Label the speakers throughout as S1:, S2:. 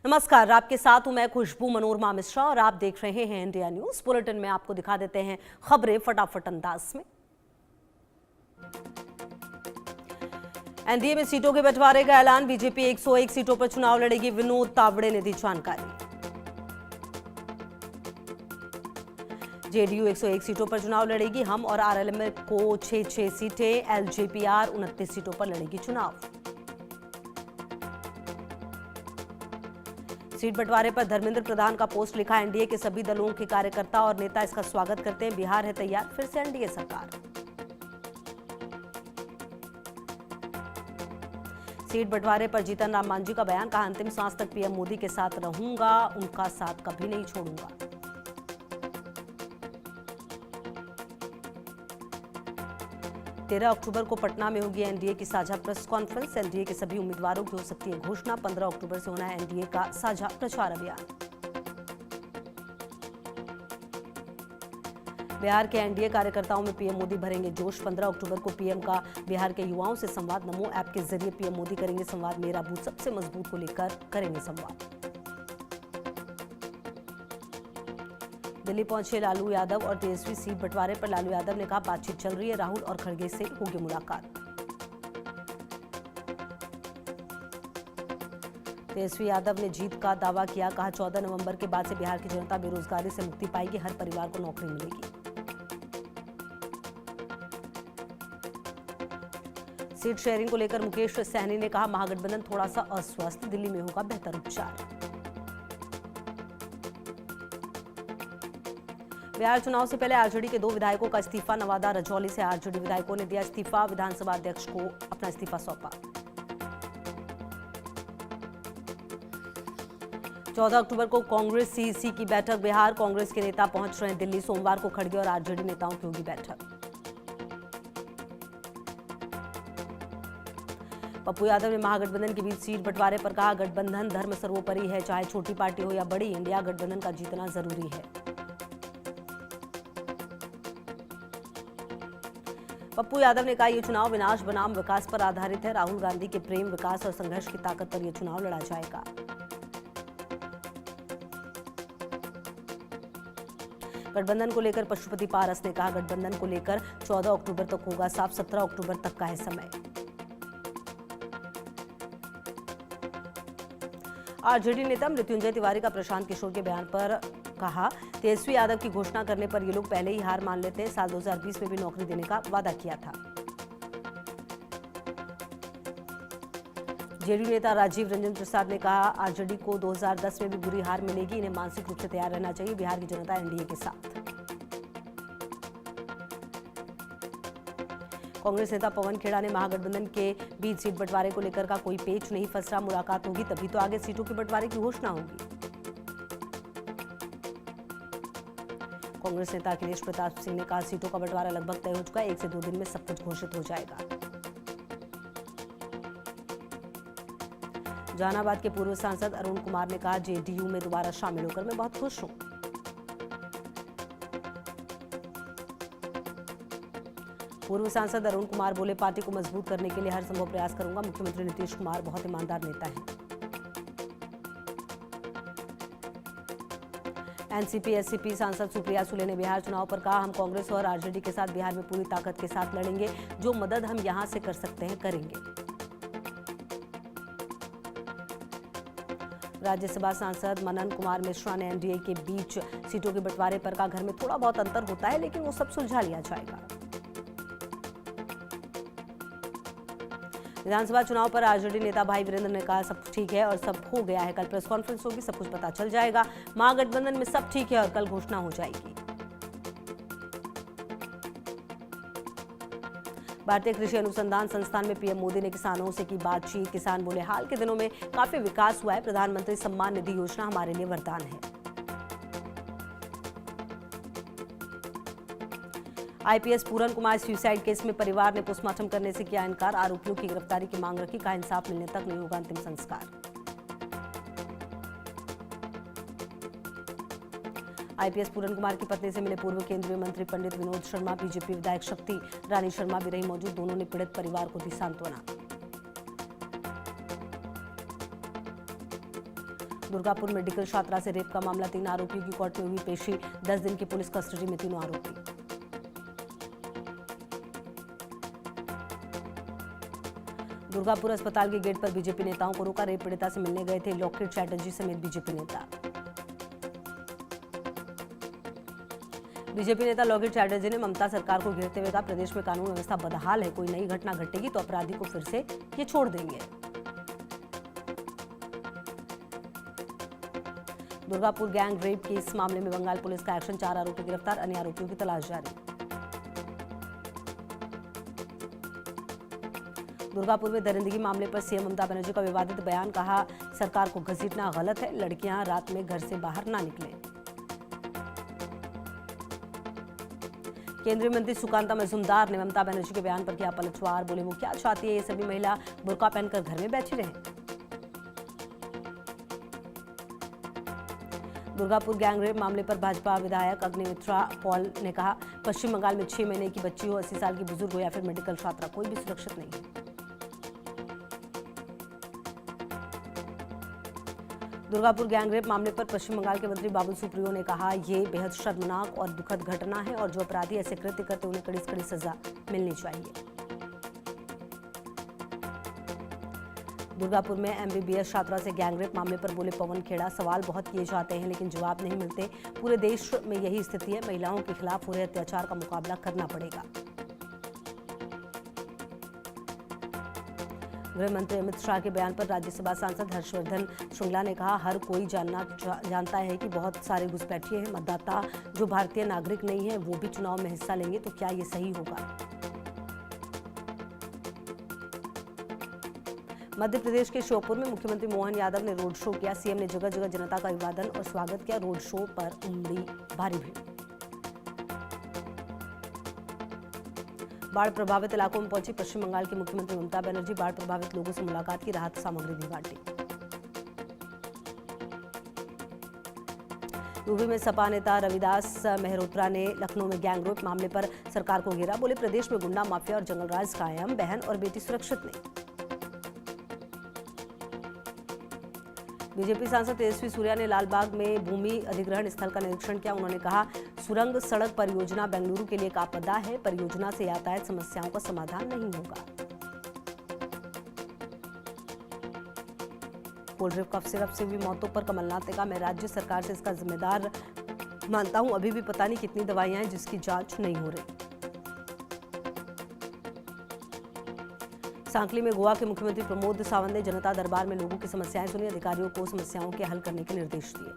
S1: नमस्कार, आपके साथ हूं मैं खुशबू मनोरमा मिश्रा और आप देख रहे हैं इंडिया न्यूज बुलेटिन में। आपको दिखा देते हैं खबरें फटाफट अंदाज में। एनडीए में सीटों के बंटवारे का ऐलान। बीजेपी 101 सीटों पर चुनाव लड़ेगी, विनोद तावड़े ने दी जानकारी। जेडीयू 101 सीटों पर चुनाव लड़ेगी, हम और आरएलएम को 6 सीटें, एलजेपीआर 29 सीटों पर लड़ेगी चुनाव। सीट बंटवारे पर धर्मेंद्र प्रधान का पोस्ट लिखा। एनडीए के सभी दलों के कार्यकर्ता और नेता इसका स्वागत करते हैं। बिहार है तैयार, फिर से एनडीए सरकार। सीट बंटवारे पर जीतन राम मांझी का बयान। कहा, अंतिम सांस तक पीएम मोदी के साथ रहूंगा, उनका साथ कभी नहीं छोड़ूंगा। अक्टूबर को पटना में होगी एनडीए की साझा प्रेस कॉन्फ्रेंस। एनडीए के सभी उम्मीदवारों की हो सकती है घोषणा। 15 अक्टूबर से होना है एनडीए का साझा प्रचार अभियान। बिहार के एनडीए कार्यकर्ताओं में पीएम मोदी भरेंगे जोश। 15 अक्टूबर को पीएम का बिहार के युवाओं से संवाद। नमो ऐप के जरिए पीएम मोदी करेंगे संवाद। मेरा बूथ सबसे मजबूत को लेकर करेंगे संवाद। दिल्ली पहुंचे लालू यादव और तेजस्वी। सीट बंटवारे पर लालू यादव ने कहा, बातचीत चल रही है, राहुल और खड़गे से होगी मुलाकात। तेजस्वी यादव ने जीत का दावा किया। कहा, 14 नवंबर के बाद से बिहार की जनता बेरोजगारी से मुक्ति पाएगी, हर परिवार को नौकरी मिलेगी। सीट शेयरिंग को लेकर मुकेश सहनी ने कहा, महागठबंधन थोड़ा सा अस्वस्थ, दिल्ली में होगा बेहतर उपचार। बिहार चुनाव से पहले आरजेडी के 2 विधायकों का इस्तीफा। नवादा रजौली से आरजेडी विधायकों ने दिया इस्तीफा। विधानसभा अध्यक्ष को अपना इस्तीफा सौंपा। 14 अक्टूबर को कांग्रेस सीईसी की बैठक। बिहार कांग्रेस के नेता पहुंच रहे हैं दिल्ली। सोमवार को खड़गे और आरजेडी नेताओं की होगी बैठक। पप्पू यादव ने महागठबंधन के बीच सीट बंटवारे पर कहा, गठबंधन धर्म सर्वोपरि है, चाहे छोटी पार्टी हो या बड़ी, इंडिया गठबंधन का जीतना जरूरी है। पप्पू यादव ने कहा, यह चुनाव विनाश बनाम विकास पर आधारित है। राहुल गांधी के प्रेम, विकास और संघर्ष की ताकत पर यह चुनाव लड़ा जाएगा। गठबंधन को लेकर पशुपति पारस ने कहा, गठबंधन को लेकर 14 अक्टूबर तक होगा साफ, 17 अक्टूबर तक का है समय। आरजेडी नेता मृत्युंजय तिवारी का प्रशांत किशोर के बयान पर कहा, तेजस्वी यादव की घोषणा करने पर ये लोग पहले ही हार मान लेते हैं। साल 2020 में भी नौकरी देने का वादा किया था। जेडीयू नेता राजीव रंजन प्रसाद ने कहा, आरजेडी को 2010 में भी बुरी हार मिलेगी, इन्हें मानसिक रूप से तैयार रहना चाहिए। बिहार की जनता एनडीए के साथ। कांग्रेस नेता पवन खेड़ा ने महागठबंधन के बीच सीट बंटवारे को लेकर का कोई पेच नहीं फंस रहा, मुलाकात होगी तभी तो आगे सीटों के बंटवारे की घोषणा होगी। कांग्रेस नेता अखिलेश प्रताप सिंह ने कहा, सीटों का बंटवारा लगभग तय हो चुका है, 1 से 2 दिन में सब कुछ घोषित हो जाएगा। जहानाबाद के पूर्व सांसद अरुण कुमार ने कहा, जेडीयू में दोबारा शामिल होकर मैं बहुत खुश हूं। पूर्व सांसद अरुण कुमार बोले, पार्टी को मजबूत करने के लिए हर संभव प्रयास करूंगा। मुख्यमंत्री नीतीश कुमार बहुत ईमानदार नेता हैं। एनसीपी एससीपी सांसद सुप्रिया सुले ने बिहार चुनाव पर कहा, हम कांग्रेस और आरजेडी के साथ बिहार में पूरी ताकत के साथ लड़ेंगे। जो मदद हम यहां से कर सकते हैं करेंगे। राज्यसभा सांसद मनन कुमार मिश्रा ने एनडीए के बीच सीटों के बंटवारे पर कहा, घर में थोड़ा बहुत अंतर होता है लेकिन वो सब सुलझा लिया जाएगा। विधानसभा चुनाव पर आरजेडी नेता भाई वीरेंद्र ने कहा, सब ठीक है और सब हो गया है। कल प्रेस कॉन्फ्रेंस होगी, सब कुछ पता चल जाएगा। महागठबंधन में सब ठीक है और कल घोषणा हो जाएगी। भारतीय कृषि अनुसंधान संस्थान में पीएम मोदी ने किसानों से की बातचीत। किसान बोले, हाल के दिनों में काफी विकास हुआ है। प्रधानमंत्री सम्मान निधि योजना हमारे लिए वरदान है। आईपीएस पूरन कुमार सुसाइड केस में परिवार ने पोस्टमार्टम करने से किया इनकार। आरोपियों की गिरफ्तारी की मांग रखी। कहा, इंसाफ मिलने तक नहीं होगा अंतिम संस्कार। आईपीएस पूरन कुमार की पत्नी से मिले पूर्व केंद्रीय मंत्री पंडित विनोद शर्मा। बीजेपी विधायक शक्ति रानी शर्मा भी रही मौजूद। दोनों ने पीड़ित परिवार को दी सांत्वना। दुर्गापुर मेडिकल छात्रा से रेप का मामला, 3 आरोपियों की कोर्ट में हुई पेशी, 10 दिन की पुलिस कस्टडी में तीनों आरोपी। दुर्गापुर अस्पताल के गेट पर बीजेपी नेताओं को रोका, रेप पीड़िता से मिलने गए थे लॉकेट चैटर्जी समेत बीजेपी नेता। बीजेपी नेता लॉकेट चैटर्जी ने ममता सरकार को घेरते हुए कहा, प्रदेश में कानून व्यवस्था बदहाल है, कोई नई घटना घटेगी तो अपराधी को फिर से ये छोड़ देंगे। दुर्गापुर गैंग रेप के इस मामले में बंगाल पुलिस का एक्शन, 4 आरोपी गिरफ्तार, अन्य आरोपियों की तलाश जारी। दुर्गापुर में दरिंदगी मामले पर सीएम ममता बनर्जी का विवादित बयान, कहा सरकार को घसीटना गलत है, लड़कियां रात में घर से बाहर ना निकलें। केंद्रीय मंत्री सुकांता मजूमदार ने ममता बनर्जी के बयान पर किया पलटवार, बोले वो क्या चाहती है ये सभी महिला बुर्का पहनकर घर में बैठी रहें। दुर्गापुर गैंग रेप मामले पर भाजपा विधायक अग्निमित्रा पॉल ने कहा, पश्चिम बंगाल में 6 महीने की बच्ची हो, 80 साल की बुजुर्ग हो या फिर मेडिकल छात्रा, कोई भी सुरक्षित नहीं है। दुर्गापुर गैंग रेप मामले पर पश्चिम बंगाल के मंत्री बाबुल सुप्रियो ने कहा, ये बेहद शर्मनाक और दुखद घटना है और जो अपराधी ऐसे कृत्य करते उन्हें कड़ी से कड़ी सजा मिलनी चाहिए। दुर्गापुर में एमबीबीएस छात्रा से गैंगरेप मामले पर बोले पवन खेड़ा, सवाल बहुत किए जाते हैं लेकिन जवाब नहीं मिलते। पूरे देश में यही स्थिति है, महिलाओं के खिलाफ हो रहे अत्याचार का मुकाबला करना पड़ेगा। गृह मंत्री अमित शाह के बयान पर राज्यसभा सांसद हर्षवर्धन श्रृंगला ने कहा, हर कोई जानता है कि बहुत सारे घुसपैठिए हैं, मतदाता जो भारतीय नागरिक नहीं है वो भी चुनाव में हिस्सा लेंगे, तो क्या ये सही होगा। मध्य प्रदेश के श्योपुर में मुख्यमंत्री मोहन यादव ने रोड शो किया, सीएम ने जगह जगह जनता का अभिवादन और स्वागत किया, रोड शो पर उमड़ी भारी भीड़। बाढ़ प्रभावित इलाकों में पहुंची पश्चिम बंगाल की मुख्यमंत्री ममता बनर्जी, बाढ़ प्रभावित लोगों से मुलाकात की, राहत सामग्री भी बांटी। यूपी में सपा नेता रविदास मेहरोत्रा ने लखनऊ में गैंगरेप मामले पर सरकार को घेरा, बोले प्रदेश में गुंडा माफिया और जंगलराज कायम, बहन और बेटी सुरक्षित नहीं। बीजेपी सांसद तेजस्वी सूर्या ने लालबाग में भूमि अधिग्रहण स्थल का निरीक्षण किया, उन्होंने कहा, सुरंग सड़क परियोजना बेंगलुरु के लिए एक आपदा है, परियोजना से यातायात समस्याओं का समाधान नहीं होगा। कोल्ड ड्रिंक कफ सिरप से हुई मौतों पर कमलनाथ ने कहा, मैं राज्य सरकार से इसका जिम्मेदार मानता हूं, अभी भी पता नहीं कितनी दवाइयां हैं जिसकी जांच नहीं हो रही। सांकली में गोवा के मुख्यमंत्री प्रमोद सावंत ने जनता दरबार में लोगों की समस्याएं सुनी, अधिकारियों को समस्याओं के हल करने के निर्देश दिए।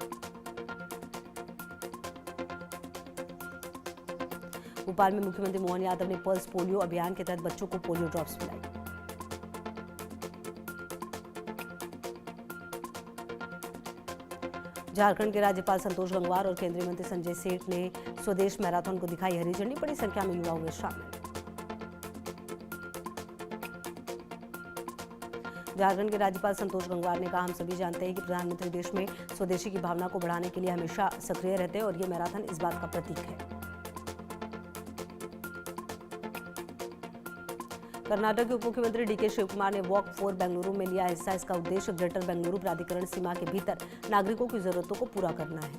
S1: भोपाल में मुख्यमंत्री मोहन यादव ने पल्स पोलियो अभियान के तहत बच्चों को पोलियो ड्रॉप्स पिलाई। झारखंड के राज्यपाल संतोष गंगवार और केंद्रीय मंत्री संजय सेठ ने स्वदेश मैराथन को दिखाई हरी झंडी, बड़ी संख्या में युवा हुए शामिल। झारखंड के राज्यपाल संतोष गंगवार ने कहा, हम सभी जानते हैं कि प्रधानमंत्री देश में स्वदेशी की भावना को बढ़ाने के लिए हमेशा सक्रिय रहते हैं और ये मैराथन इस बात का प्रतीक है। कर्नाटक के उप मुख्यमंत्री डीके शिवकुमार ने वॉक फॉर बेंगलुरु में लिया हिस्सा, इसका उद्देश्य ग्रेटर बेंगलुरु प्राधिकरण सीमा के भीतर नागरिकों की जरूरतों को पूरा करना है।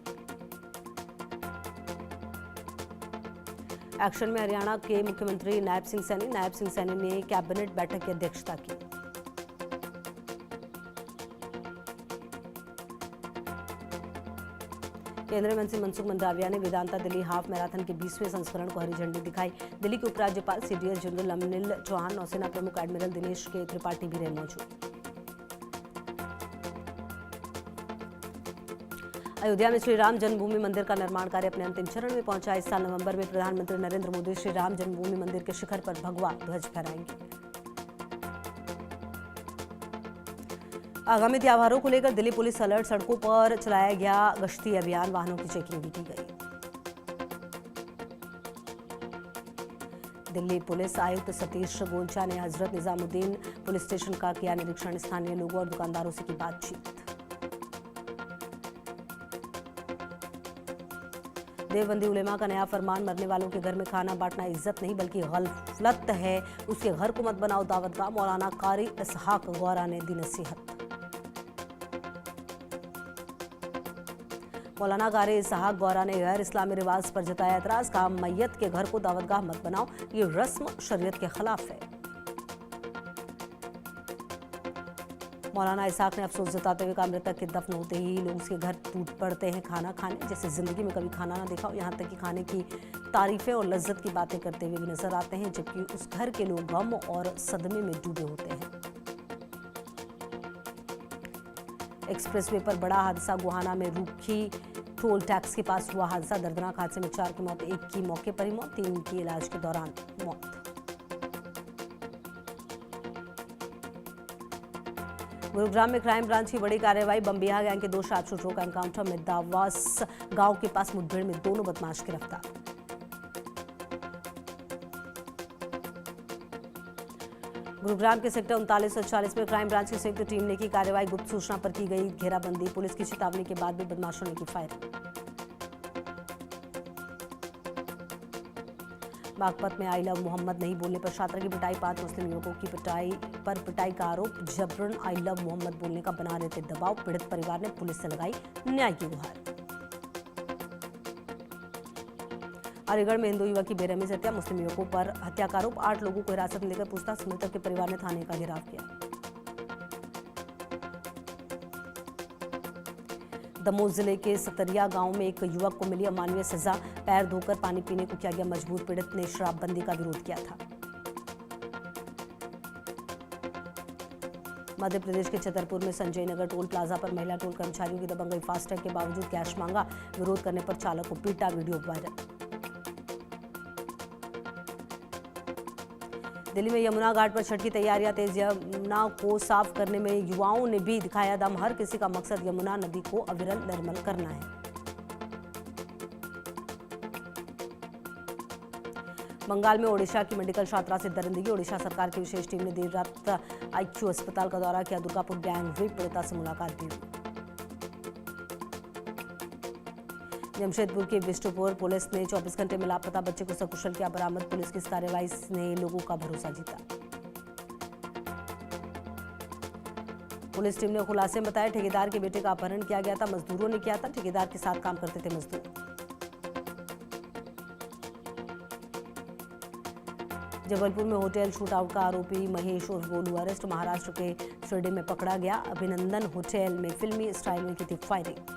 S1: एक्शन में हरियाणा के मुख्यमंत्री नायब सिंह सैनी ने कैबिनेट बैठक की अध्यक्षता की। केंद्रीय मंत्री मनसुख मंडाविया ने वेदांता दिल्ली हाफ मैराथन के 20वें संस्करण को हरी झंडी दिखाई। दिल्ली के उपराज्यपाल सीडीएस जनरल अनिल चौहान, नौसेना प्रमुख एडमिरल दिनेश के त्रिपाठी भी रहे मौजूद। अयोध्या में श्री राम जन्मभूमि मंदिर का निर्माण कार्य अपने अंतिम चरण में पहुंचा। इस साल नवंबर में प्रधानमंत्री नरेंद्र मोदी श्री राम जन्मभूमि मंदिर के शिखर पर भगवा ध्वज फहराएंगे। आगामी त्योहारों को लेकर दिल्ली पुलिस अलर्ट, सड़कों पर चलाया गया गश्ती अभियान, वाहनों की चेकिंग भी की गई। दिल्ली पुलिस आयुक्त सतीश गोलचा ने हजरत निजामुद्दीन पुलिस स्टेशन का किया निरीक्षण, स्थानीय लोगों और दुकानदारों से की बातचीत। देवबंदी उलेमा का नया फरमान, मरने वालों के घर में खाना बांटना इज्जत नहीं बल्कि गफलत है, उसके घर को मत बनाओ दावतगाह, मौलाना कारी इसहाक गौरा ने दी नसीहत। मौलाना कारी इसहाक गौरा ने गैर इस्लामी रिवाज पर जताया एतराज, कहा मैयत के घर को दावतगाह मत बनाओ, ये रस्म शरीयत के खिलाफ है। मौलाना इसहाक ने अफसोस जताते हुए कहा मृतक के दफन होते ही लोग उसके घर टूट पड़ते हैं खाना खाने, जैसे जिंदगी में कभी खाना ना देखा हो। यहाँ तक कि खाने की तारीफें और लज्जत की बातें करते हुए भी नजर आते हैं, जबकि उस घर के लोग गम और सदमे में डूबे होते हैं। एक्सप्रेसवे पर बड़ा हादसा, गोहाना में रूखी टोल टैक्स के पास हुआ हादसा। दर्दनाक हादसे में 4 की मौत, 1 की मौके पर ही मौत, 3 की इलाज के दौरान मौत। गुरुग्राम में क्राइम ब्रांच की बड़ी कार्रवाई, बम्बिहा गैंग के 2 शार्पशूटरों का एनकाउंटर में दावास गांव के पास मुठभेड़ में दोनों बदमाश गिरफ्तार। गुरुग्राम के सेक्टर 39 और 40 में क्राइम ब्रांच की संयुक्त टीम ने की कार्रवाई, गुप्त सूचना पर की गई घेराबंदी, पुलिस की चेतावनी के बाद भी बदमाशों ने की फायरिंग। बागपत में आई लव मोहम्मद नहीं बोलने पर छात्रा की पिटाई, 5 मुस्लिम युवकों की पिटाई का आरोप, जबरन आई लव मोहम्मद बोलने का बना रहे थे दबाव, पीड़ित परिवार ने पुलिस से लगाई न्याय की गुहार। अलीगढ़ में हिंदू युवक की बेरहमी से हत्या, मुस्लिम युवकों पर हत्या का आरोप, 8 लोगों को हिरासत में लेकर पूछताछ, मृतक के परिवार ने थाने का घेराव किया। दमोह जिले के सतरिया गांव में एक युवक को मिली अमानवीय सजा, पैर धोकर पानी पीने को किया गया मजबूर, पीड़ित ने शराबबंदी का विरोध किया था। मध्य प्रदेश के छतरपुर में संजय नगर टोल प्लाजा पर महिला टोल कर्मचारियों की दबंग गई, फास्टैग के बावजूद कैश मांगा, विरोध करने पर चालक को पीटा, वीडियो वायरल। दिल्ली में यमुना घाट पर छठ की तैयारियां तेज, यमुना को साफ करने में युवाओं ने भी दिखाया दम, हर किसी का मकसद यमुना नदी को अविरल निर्मल करना है। बंगाल में ओडिशा की मेडिकल छात्रा से दरिंदगी, ओडिशा सरकार की विशेष टीम ने देर रात आईक्यू अस्पताल का दौरा किया, दुर्गापुर गैंग रेप पीड़िता से मुलाकात भी हुई। जमशेदपुर के बिष्टुपुर पुलिस ने 24 घंटे में लापता बच्चे को सकुशल किया बरामद, पुलिस की इस कार्रवाई ने लोगों का भरोसा जीता। पुलिस टीम ने खुलासे में बताया ठेकेदार के बेटे का अपहरण किया गया था, मजदूरों ने किया था, ठेकेदार के साथ काम करते थे मजदूर। जबलपुर में होटल शूटआउट का आरोपी महेश उर्फ गोलू अरेस्ट, महाराष्ट्र के शिरडी में पकड़ा गया, अभिनंदन होटल में फिल्मी स्टाइल में की थी फायरिंग।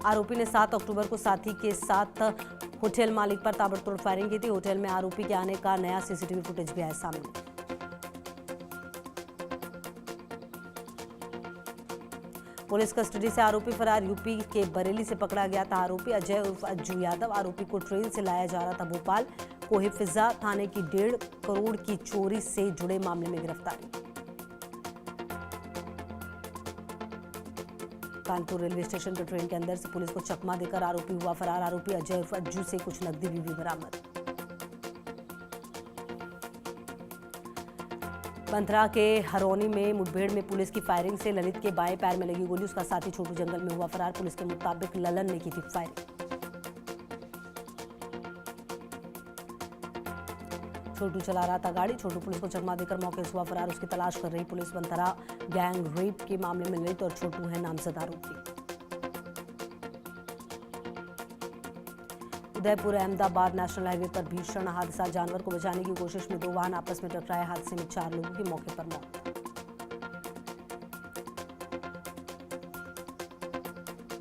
S1: आरोपी ने 7 अक्टूबर को साथी के साथ होटल मालिक पर ताबड़तोड़ फायरिंग की थी, होटल में आरोपी के आने का नया सीसीटीवी फुटेज भी आया सामने। पुलिस कस्टडी से आरोपी फरार, यूपी के बरेली से पकड़ा गया था आरोपी अजय उर्फ अज्जू यादव, आरोपी को ट्रेन से लाया जा रहा था भोपाल, कोहे फिजा थाने की 1.5 करोड़ की चोरी से जुड़े मामले में गिरफ्तारी। कानपुर रेलवे स्टेशन पर ट्रेन के अंदर से पुलिस को चकमा देकर आरोपी हुआ फरार, आरोपी अजय उर्फ अज्जू से कुछ नकदी भी बरामद। मंथरा के हरौनी में मुठभेड़ में पुलिस की फायरिंग से ललित के बाएं पैर में लगी गोली, उसका साथी छोटू जंगल में हुआ फरार, पुलिस के मुताबिक ललन ने की थी फायरिंग। छोटू चला रहा था गाड़ी, छोटू पुलिस को चकमा देकर मौके से हुआ फरार, उसकी तलाश कर रही पुलिस। मंथरा गैंग रेप के मामले में ललित और छोटू है नामजद आरोपी। उदयपुर अहमदाबाद नेशनल हाईवे पर भीषण हादसा, जानवर को बचाने की कोशिश में 2 वाहन आपस में टकराए, हादसे में 4 लोगों की मौके पर मौत।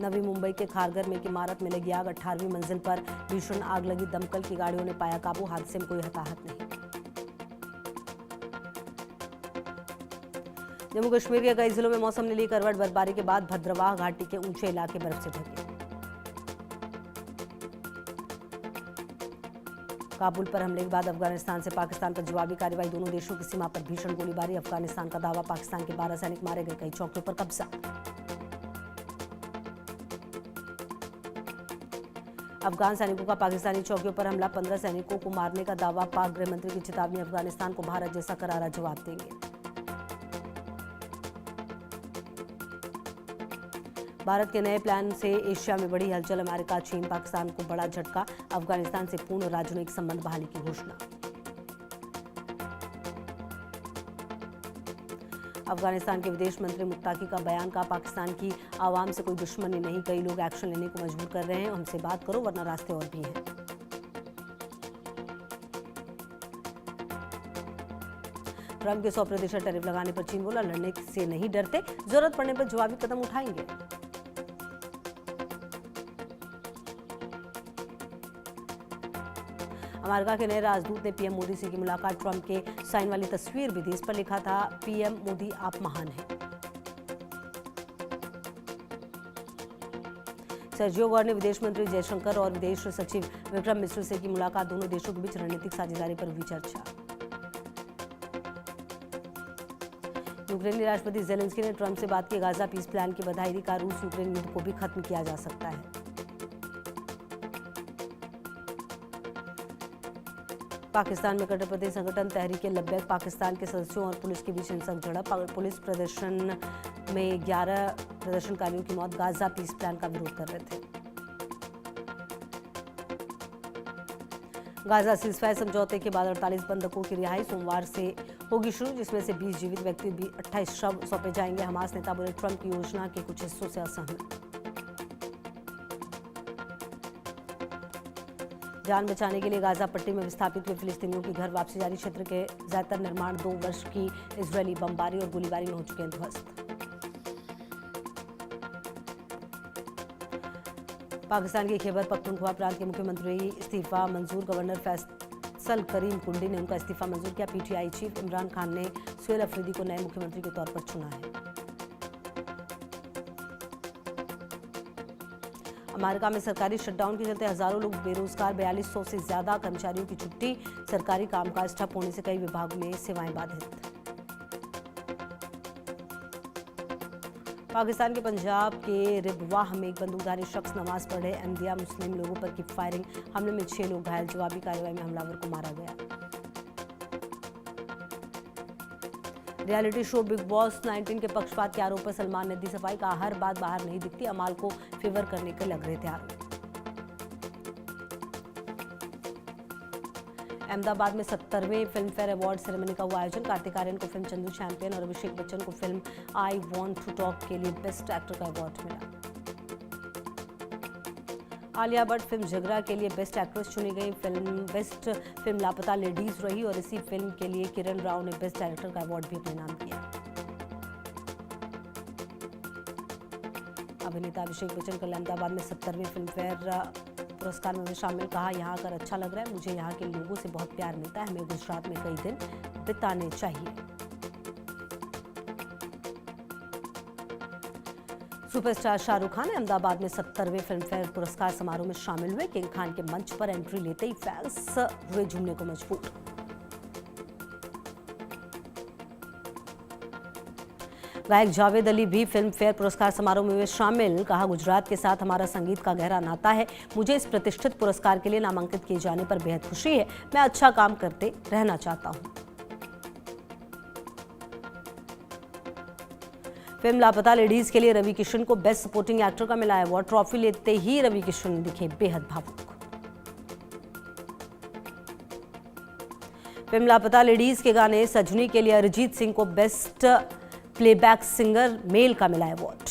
S1: नवी मुंबई के खारघर में एक इमारत में लगी आग, 18वीं मंजिल पर भीषण आग लगी, दमकल की गाड़ियों ने पाया काबू, हादसे में कोई हताहत नहीं। जम्मू कश्मीर के कई जिलों में मौसम ने ली करवट, बर्फबारी के बाद भद्रवाह घाटी के ऊंचे इलाके बर्फ से ढके। काबुल पर हमले के बाद अफगानिस्तान से पाकिस्तान पर जवाबी कार्रवाई, दोनों देशों की सीमा पर भीषण गोलीबारी, अफगानिस्तान का दावा, पाकिस्तान के 12 सैनिक मारे गए, कई चौकियों पर कब्जा। अफगान सैनिकों का पाकिस्तानी चौकियों पर हमला, 15 सैनिकों को मारने का दावा, पाक गृह मंत्री की चेतावनी, अफगानिस्तान को भारत जैसा करारा जवाब देंगे। भारत के नए प्लान से एशिया में बड़ी हलचल, अमेरिका चीन पाकिस्तान को बड़ा झटका, अफगानिस्तान से पूर्ण राजनयिक संबंध बहाली की घोषणा। अफगानिस्तान के विदेश मंत्री मुत्ताकी का बयान, का पाकिस्तान की आवाम से कोई दुश्मनी नहीं, कई लोग एक्शन लेने को मजबूर कर रहे हैं, हमसे बात करो वरना रास्ते और भी हैं। ट्रंप के 100% टैरिफ लगाने पर चीन बोला, लड़ने से नहीं डरते, जरूरत पड़ने पर जवाबी कदम उठाएंगे। अमेरिका के नए राजदूत ने पीएम मोदी से की मुलाकात, ट्रंप के साइन वाली तस्वीर भी दी, इस पर लिखा था, पीएम मोदी आप महान हैं। सर्जियो गौर ने विदेश मंत्री जयशंकर और विदेश सचिव विक्रम मिश्र से की मुलाकात, दोनों देशों के बीच रणनीतिक साझेदारी पर हुई चर्चा। यूक्रेनी राष्ट्रपति जेलेंस्की ने ट्रंप से बात की, गाजा पीस प्लान की बधाई दी, कहा रूस यूक्रेन युद्ध को भी खत्म किया जा सकता है। पाकिस्तान में कट्टरपंथी संगठन तहरीक लब्बैक पाकिस्तान के सदस्यों और पुलिस के बीच हिंसक झड़प, पुलिस प्रदर्शन में 11 प्रदर्शनकारियों की मौत, गाजा पीस प्लान का विरोध कर रहे थे। गाजा सीजफायर समझौते के बाद 48 बंधकों की रिहाई सोमवार से होगी शुरू, जिसमें से 20 जीवित व्यक्ति, 28 शव सौंपे जाएंगे। हमास नेता बोले, ट्रंप की योजना के कुछ हिस्सों से असहमत। जान बचाने के लिए गाजा पट्टी में विस्थापित हुए फिलिस्तीनियों की घर वापसी जारी, क्षेत्र के ज्यादातर निर्माण 2 वर्ष की इजरायली बमबारी और गोलीबारी में हो चुके हैं ध्वस्त। पाकिस्तान के खैबर पख्तूनख्वा प्रांत के मुख्यमंत्री इस्तीफा मंजूर, गवर्नर फैसल करीम कुंडी ने उनका इस्तीफा मंजूर किया। पीटीआई चीफ इमरान खान ने सुहेल अफरीदी को नए मुख्यमंत्री के तौर पर चुना है। अमेरिका में सरकारी शटडाउन के चलते हजारों लोग बेरोजगार, 4200 से ज्यादा कर्मचारियों की छुट्टी, सरकारी कामकाज ठप होने से कई विभागों में सेवाएं बाधित। पाकिस्तान के पंजाब के रिबवाह में एक बंदूकधारी शख्स नमाज पढ़ रहे अहमदिया मुस्लिम लोगों पर की फायरिंग, हमले में 6 लोग घायल, जवाबी कार्रवाई में हमलावर को मारा गया। रियलिटी शो बिग बॉस 19 के पक्षपात के आरोप पर सलमान ने दी सफाई, कहा हर बात बाहर नहीं दिखती, अमाल को फेवर करने के लग रहे थे आरोप। अहमदाबाद में 70वें फिल्म फेयर अवार्ड सेरेमनी का हुआ आयोजन, कार्तिक आर्यन को फिल्म चंदू चैंपियन और अभिषेक बच्चन को film I want to talk के लिए बेस्ट एक्टर का अवार्ड मिला। आलिया भट्ट फिल्म जिगरा के लिए बेस्ट एक्ट्रेस चुनी गई, बेस्ट फिल्म लापता लेडीज रही और इसी फिल्म के लिए किरण राव ने बेस्ट डायरेक्टर का अवार्ड भी अपने नाम किया। अभिनेता अभिषेक बच्चन कल अहमदाबाद में 70वें फिल्म फेयर पुरस्कार में शामिल, कहा यहाँ आकर अच्छा लग रहा है, मुझे यहाँ के लोगों से बहुत प्यार मिलता है, हमें गुजरात में कई दिन बिताने चाहिए। सुपरस्टार शाहरुख खान अहमदाबाद में 70वें फिल्म फेयर पुरस्कार समारोह में शामिल हुए, किंग खान के मंच पर एंट्री लेते ही फैंस हुए झूमने को मजबूर। गायक जावेद अली भी फिल्म फेयर पुरस्कार समारोह में हुए शामिल, कहा गुजरात के साथ हमारा संगीत का गहरा नाता है, मुझे इस प्रतिष्ठित पुरस्कार के लिए नामांकित किए जाने पर बेहद खुशी है, मैं अच्छा काम करते रहना चाहता हूं। फिल्म लापता लेडीज के लिए रवि किशन को बेस्ट सपोर्टिंग एक्टर का मिला अवार्ड, ट्रॉफी लेते ही रवि किशन दिखे बेहद भावुक। फिल्म लापता लेडीज के गाने सजनी के लिए अरिजीत सिंह को बेस्ट प्लेबैक सिंगर मेल का मिला अवार्ड।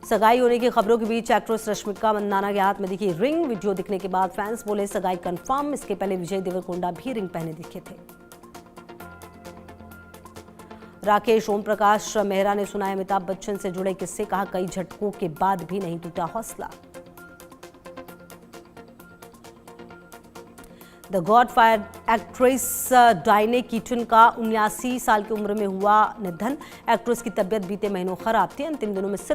S1: सगाई होने की खबरों के बीच एक्ट्रेस रश्मिका मंदाना के हाथ में दिखी रिंग, वीडियो दिखने के बाद फैंस बोले सगाई कंफर्म, इसके पहले विजय देवरकोंडा भी रिंग पहने दिखे थे। राकेश ओम प्रकाश मेहरा ने सुनाए अमिताभ बच्चन से जुड़े किस्से, कहा कई झटकों के बाद भी नहीं टूटा हौसला। The Godfather actress Diane Keaton का 79 साल की उम्र में हुआ निधन, एक्ट्रेस की तबीयत बीते महीनों खराब थी, अंतिम दिनों में सिर्फ